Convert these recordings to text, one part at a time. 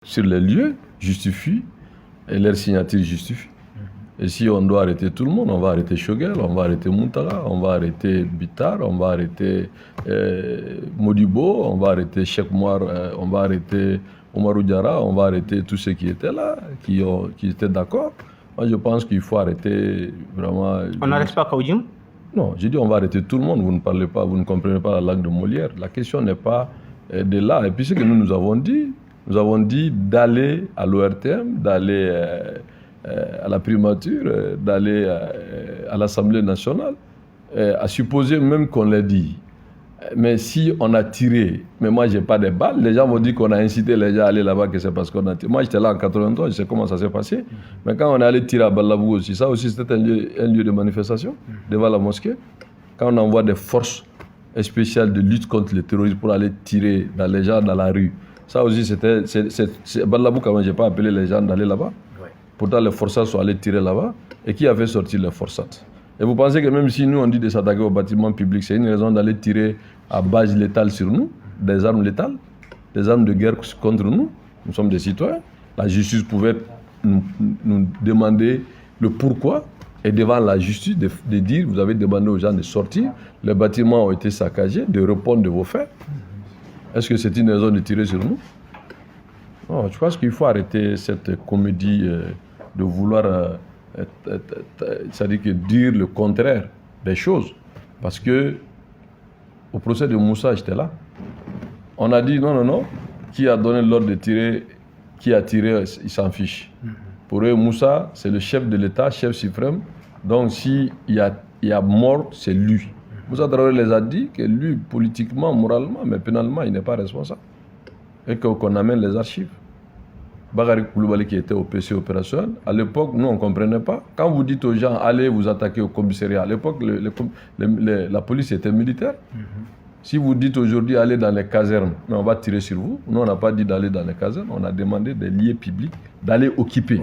sur les lieux justifient et leur signature justifie. Et si on doit arrêter tout le monde, on va arrêter Choguel, on va arrêter Muntara, on va arrêter Bitar, on va arrêter Modibo, on va arrêter Cheikh Moir, on va arrêter Omarou Diarra, on va arrêter tous ceux qui étaient là, qui étaient d'accord. Moi, je pense qu'il faut arrêter vraiment... On n'arrête pas Kaoudjoum? Non, j'ai dit on va arrêter tout le monde. Vous ne parlez pas, vous ne comprenez pas la langue de Molière. La question n'est pas de là. Et puis ce que nous avons dit d'aller à l'ORTM, d'aller à la primature, d'aller à l'Assemblée nationale, à supposer même qu'on l'a dit. Mais si on a tiré, mais moi j'ai pas de balles, les gens vont dire qu'on a incité les gens à aller là-bas, que c'est parce qu'on a tiré. Moi j'étais là en 83, je sais comment ça s'est passé. Mais quand on est allé tirer à Ballabou aussi, ça aussi c'était un lieu de manifestation devant la mosquée. Quand on envoie des forces spéciales de lutte contre le terrorisme pour aller tirer dans les gens dans la rue, ça aussi c'était... Ballabou quand même, j'ai pas appelé les gens d'aller là-bas. Pourtant les forçats sont allés tirer là-bas. Et qui a fait sortir les forçats? Et vous pensez que même si nous on dit de s'attaquer aux bâtiments publics, c'est une raison d'aller tirer à base létale sur nous, des armes létales, des armes de guerre contre nous? Nous sommes des citoyens. La justice pouvait nous demander le pourquoi, et devant la justice de dire, vous avez demandé aux gens de sortir, les bâtiments ont été saccagés, de répondre de vos faits. Est-ce que c'est une raison de tirer sur nous? Non, je pense qu'il faut arrêter cette comédie de vouloir... c'est-à-dire que dire le contraire des choses. Parce que au procès de Moussa, j'étais là. On a dit non, qui a donné l'ordre de tirer, qui a tiré, il s'en fiche. Pour eux, Moussa, c'est le chef de l'État, chef suprême. Donc s'il y a mort, c'est lui. Moussa Traoré les a dit que lui, politiquement, moralement, mais pénalement, il n'est pas responsable. Et qu'on amène les archives. Bagari Koulibaly qui était au PC opérationnel, à l'époque, nous on ne comprenait pas. Quand vous dites aux gens, allez vous attaquer au commissariat, à l'époque, la police était militaire. Si vous dites aujourd'hui, allez dans les casernes, mais on va tirer sur vous. Nous, on n'a pas dit d'aller dans les casernes, on a demandé des lieux publics d'aller occuper.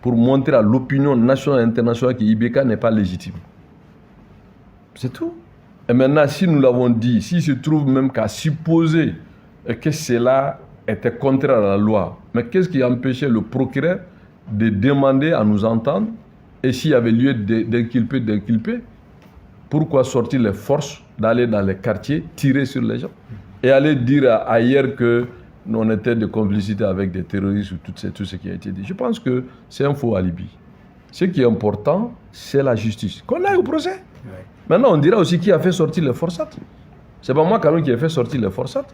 Pour montrer à l'opinion nationale et internationale que Ibeka n'est pas légitime. C'est tout. Et maintenant, si nous l'avons dit, s'il se trouve même qu'à supposer que cela était contraire à la loi. Mais qu'est-ce qui empêchait le procureur de demander à nous entendre? Et s'il y avait lieu d'inculper, pourquoi sortir les forces, d'aller dans les quartiers, tirer sur les gens? Et aller dire ailleurs que nous on était de complicité avec des terroristes ou tout ce qui a été dit. Je pense que c'est un faux alibi. Ce qui est important, c'est la justice. Qu'on aille au procès. Maintenant, on dira aussi qui a fait sortir les forçats. C'est pas moi quand même qui ai fait sortir les forçats.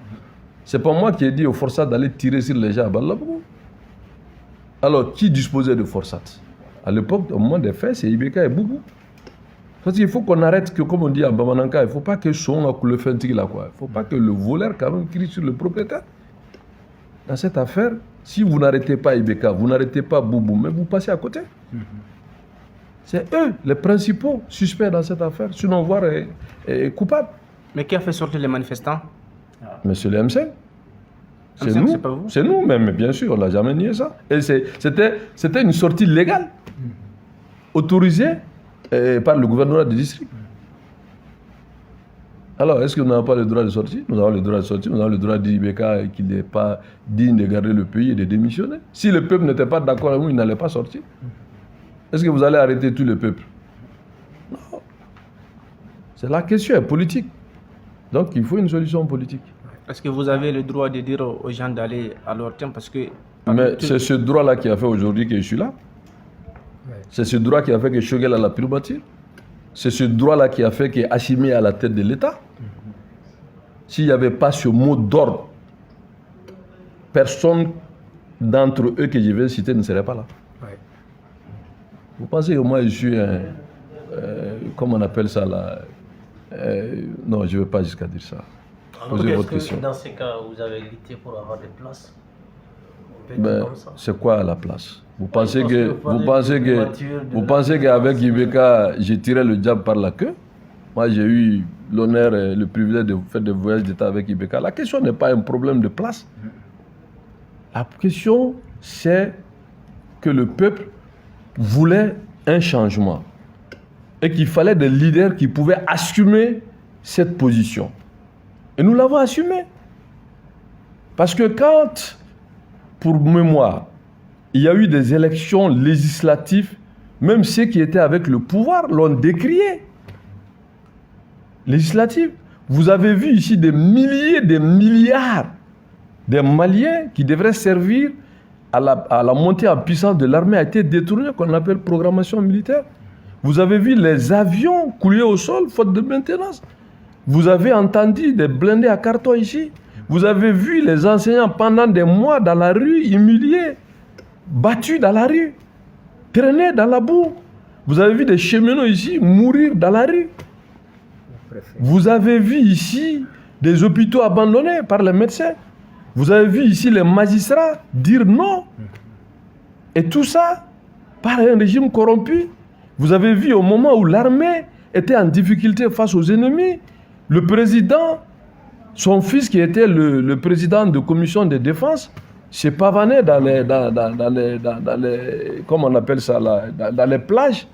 C'est pas moi qui ai dit aux forçats d'aller tirer sur les gens à Ballabou. Alors, qui disposait de forçats? À l'époque, au moment des faits, c'est Ibeka et Boubou. Parce qu'il faut qu'on arrête que, comme on dit à Bamananka, il ne faut pas que son a coulé fentique là, quoi. Il ne faut pas que le voleur quand même crie sur le propriétaire. Dans cette affaire, si vous n'arrêtez pas Ibeka, vous n'arrêtez pas Boubou, mais vous passez à côté. C'est eux les principaux suspects dans cette affaire, sinon voire coupables. Mais qui a fait sortir les manifestants? Monsieur le M5. C'est nous. C'est pas vous? C'est nous, mais bien sûr, on n'a jamais nié ça. Et c'était une sortie légale, autorisée par le gouvernement du district. Alors, est-ce que nous n'avons pas le droit de sortir? Nous avons le droit de sortir, nous avons le droit de dire Ibeka qu'il n'est pas digne de garder le pays et de démissionner. Si le peuple n'était pas d'accord avec nous, il n'allait pas sortir. Est-ce que vous allez arrêter tout le peuple? Non. C'est la question est politique. Donc, il faut une solution politique. Est-ce que vous avez le droit de dire aux gens d'aller à leur terme parce que... Mais c'est ce droit-là qui a fait aujourd'hui que je suis là. C'est ce droit qui a fait que Choguel a la primature. C'est ce droit-là qui a fait que Assimi est à la tête de l'État. S'il n'y avait pas ce mot d'ordre, personne d'entre eux que je vais citer ne serait pas là. Vous pensez que moi je suis un... comment on appelle ça là? Non, je ne vais pas jusqu'à dire ça. Posez votre question. Dans ces cas, vous avez lutté pour avoir des places? Ben, c'est quoi la place? Vous pensez qu'avec Ibeka, j'ai tiré le diable par la queue? Moi, j'ai eu l'honneur et le privilège de faire des voyages d'État avec Ibeka. La question n'est pas un problème de place. La question, c'est que le peuple voulait un changement et qu'il fallait des leaders qui pouvaient assumer cette position. Et nous l'avons assumé. Parce que quand pour mémoire, il y a eu des élections législatives, même ceux qui étaient avec le pouvoir l'ont décrié. Législatives. Vous avez vu ici des milliers, des milliards des Maliens qui devraient servir à la montée en puissance de l'armée a été détourné, qu'on appelle programmation militaire. Vous avez vu les avions couler au sol, faute de maintenance. Vous avez entendu des blindés à carton ici. Vous avez vu les enseignants pendant des mois dans la rue, humiliés, battus dans la rue, traînés dans la boue. Vous avez vu des cheminots ici mourir dans la rue. Vous avez vu ici des hôpitaux abandonnés par les médecins. Vous avez vu ici les magistrats dire non. Et tout ça par un régime corrompu. Vous avez vu au moment où l'armée était en difficulté face aux ennemis, le président, son fils qui était le président de commission de défense, s'est pavané dans les comment on appelle ça là, dans les plages.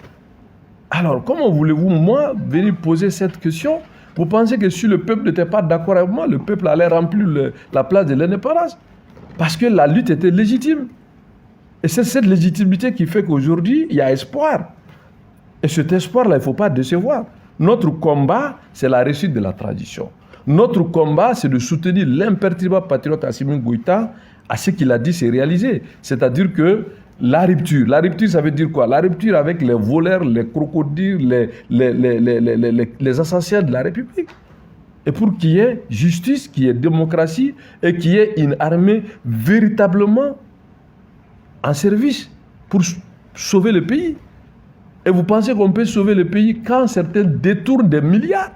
Alors, comment voulez-vous, moi, venir poser cette question? Vous pensez que si le peuple n'était pas d'accord avec moi, le peuple allait remplir la place de l'indépendance? Parce que la lutte était légitime. Et c'est cette légitimité qui fait qu'aujourd'hui, il y a espoir. Et cet espoir-là, il ne faut pas décevoir. Notre combat, c'est la réussite de la tradition. Notre combat, c'est de soutenir l'imperturbable patriote Assimi Goïta à ce qu'il a dit, c'est réalisé. C'est-à-dire que la rupture, ça veut dire quoi? La rupture avec les voleurs, les crocodiles, les assassins de la République. Et pour qu'il y ait justice, qu'il y ait démocratie et qu'il y ait une armée véritablement en service pour sauver le pays. Et vous pensez qu'on peut sauver le pays quand certains détournent des milliards?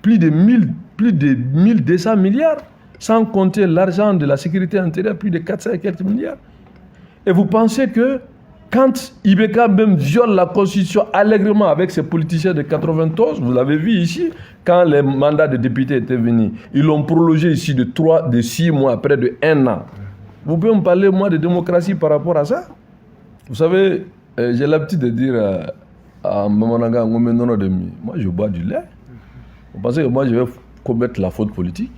Plus de 1200 milliards, sans compter l'argent de la sécurité intérieure, plus de 400 et quelques milliards. Et vous pensez que quand Ibeka même viole la Constitution allègrement avec ses politiciens de 91, vous l'avez vu ici, quand les mandats de députés étaient venus, ils l'ont prolongé ici de 6 mois, près de 1 an. Vous pouvez me parler, moi, de démocratie par rapport à ça? Vous savez, j'ai l'habitude de dire à Mamananga, moi je bois du lait. Vous pensez que moi je vais commettre la faute politique?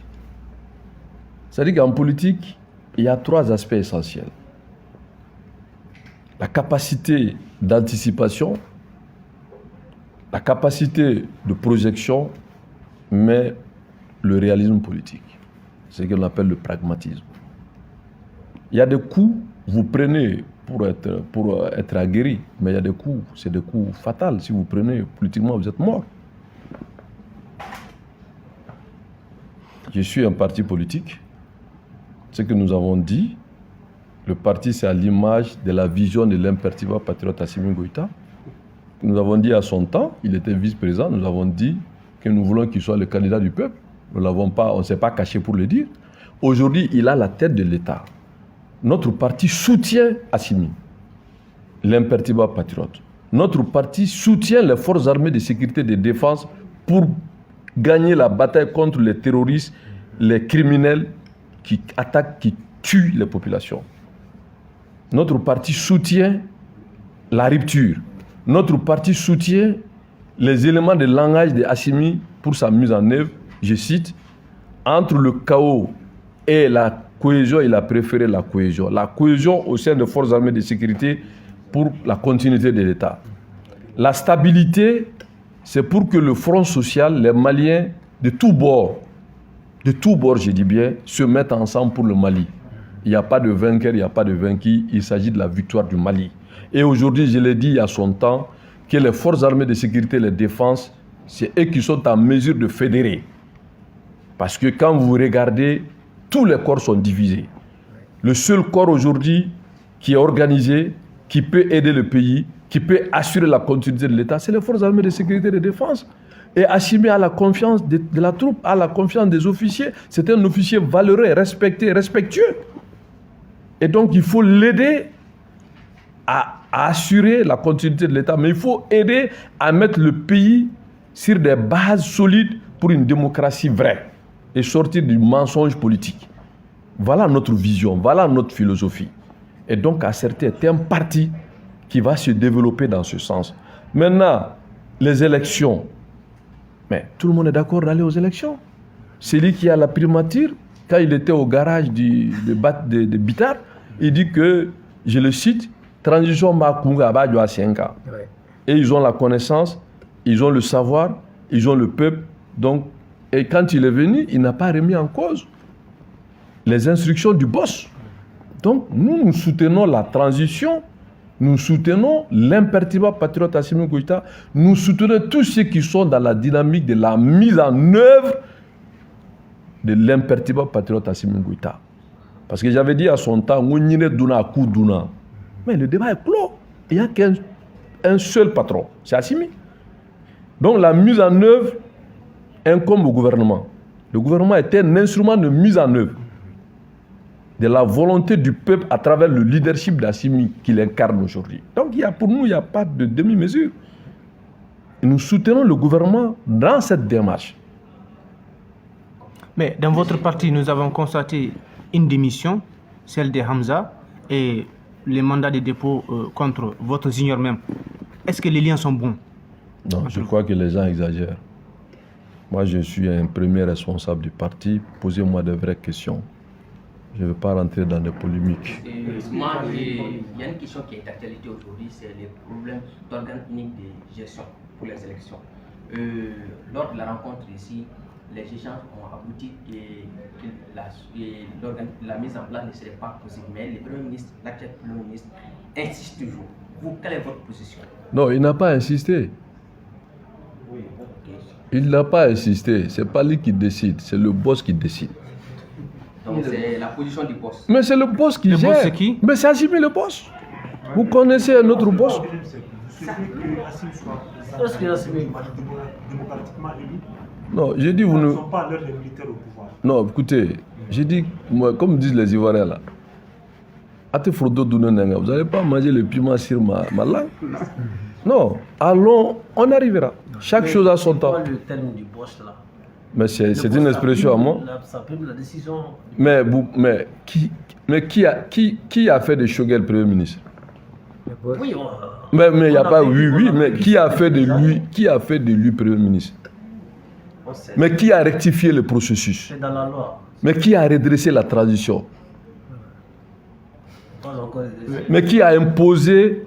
C'est-à-dire qu'en politique, il y a 3 aspects essentiels. La capacité d'anticipation, la capacité de projection, mais le réalisme politique. C'est ce qu'on appelle le pragmatisme. Il y a des coups, vous prenez pour être aguerri, mais il y a des coups, c'est des coups fatals. Si vous prenez politiquement, vous êtes mort. Je suis un parti politique. Ce que nous avons dit, le parti, c'est à l'image de la vision de l'imperturbable patriote Assimi Goïta. Nous avons dit à son temps, il était vice-président, nous avons dit que nous voulons qu'il soit le candidat du peuple. Nous l'avons pas, on ne s'est pas caché pour le dire. Aujourd'hui, il a la tête de l'État. Notre parti soutient Assimi, l'imperturbable patriote. Notre parti soutient les forces armées de sécurité et de défense pour gagner la bataille contre les terroristes, les criminels qui attaquent, qui tuent les populations. Notre parti soutient la rupture. Notre parti soutient les éléments de langage de Assimi pour sa mise en œuvre. Je cite, entre le chaos et la cohésion, il a préféré la cohésion. La cohésion au sein des forces armées de sécurité pour la continuité de l'État. La stabilité, c'est pour que le front social, les Maliens de tous bords, je dis bien, se mettent ensemble pour le Mali. Il n'y a pas de vainqueur, il n'y a pas de vaincu, il s'agit de la victoire du Mali. Et aujourd'hui, je l'ai dit il y a son temps, que les forces armées de sécurité et les défenses, c'est eux qui sont en mesure de fédérer. Parce que quand vous regardez, tous les corps sont divisés. Le seul corps aujourd'hui qui est organisé, qui peut aider le pays, qui peut assurer la continuité de l'État, c'est les forces armées de sécurité et de défense. Et Assimi a la confiance de la troupe, a la confiance des officiers. C'est un officier valeureux, respecté, respectueux. Et donc, il faut l'aider à assurer la continuité de l'État. Mais il faut aider à mettre le pays sur des bases solides pour une démocratie vraie et sortir du mensonge politique. Voilà notre vision, voilà notre philosophie. Et donc, à certains, c'est un parti qui va se développer dans ce sens. Maintenant, les élections. Mais tout le monde est d'accord d'aller aux élections. Celui qui a la primature, quand il était au garage de Bitar, Il dit que, je le cite, transition Makunga Abadjoa Sienka. Et ils ont la connaissance, ils ont le savoir, ils ont le peuple. Donc, et quand il est venu, il n'a pas remis en cause les instructions du boss. Donc, nous soutenons la transition, nous soutenons l'imperturbable patriote Assimi Goïta, nous soutenons tous ceux qui sont dans la dynamique de la mise en œuvre de l'imperturbable patriote Assimi Goïta. Parce que j'avais dit à son temps, mais le débat est clos. Il n'y a qu'un seul patron, c'est Assimi. Donc la mise en œuvre incombe au gouvernement. Le gouvernement est un instrument de mise en œuvre de la volonté du peuple à travers le leadership d'Assimi qu'il incarne aujourd'hui. Donc pour nous, il n'y a pas de demi-mesure. Et nous soutenons le gouvernement dans cette démarche. Mais dans votre parti, nous avons constaté une démission, celle de Hamza, et les mandats de dépôt contre votre junior même. Est-ce que les liens sont bons? Non, je crois que les gens exagèrent. Moi, je suis un premier responsable du parti. Posez-moi de vraies questions. Je ne veux pas rentrer dans des polémiques. Il y a une question qui est d'actualité aujourd'hui, c'est les problèmes d'organes uniques de gestion pour les élections. Lors de la rencontre ici, les échanges ont abouti que la mise en place ne serait pas possible. Mais le Premier ministre, l'actuel Premier ministre, insiste toujours. Vous, quelle est votre position? Non, il n'a pas insisté. Il n'a pas insisté. Ce n'est pas lui qui décide, c'est le boss qui décide. Donc c'est la position du boss. Mais c'est le boss qui gère. Le boss, c'est qui? Mais c'est Assimi le boss. Vous connaissez un autre boss? Non, j'ai dit vous ne... sont pas les militaires au pouvoir. Non, écoutez, j'ai dit, moi, comme disent les Ivoiriens là, vous n'allez pas manger le piment sur ma langue. Non, allons, on arrivera. Chaque chose a son temps. Le terme du boss là. Mais c'est une expression à moi. Ça peut la décision. Mais qui a fait de Choguel Premier ministre? Oui, mais il n'y a pas oui, mais qui a fait de lui Premier ministre? Mais qui a rectifié le processus? C'est dans la loi. Mais qui a redressé la transition? Mais qui a imposé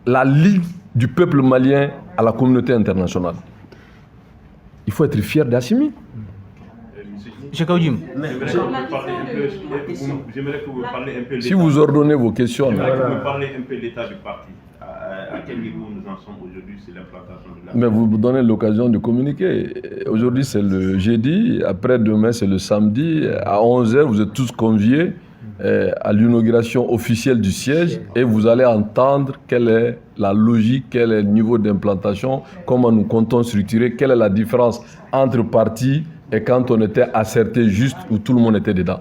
la ligne du peuple malien à la communauté internationale? Il faut être fier d'Assimi. J'aimerais que vous parliez un peu de Si vous ordonnez vos questions. J'aimerais que vous parliez un peu de l'état du parti. À quel niveau nous en sommes aujourd'hui sur l'implantation de la... Mais vous me donnez l'occasion de communiquer. Aujourd'hui, c'est le jeudi. Après-demain, c'est le samedi. À 11h, vous êtes tous conviés à l'inauguration officielle du siège et vous allez entendre quelle est la logique, quel est le niveau d'implantation, comment nous comptons structurer, quelle est la différence entre partis et quand on était asserté juste où tout le monde était dedans.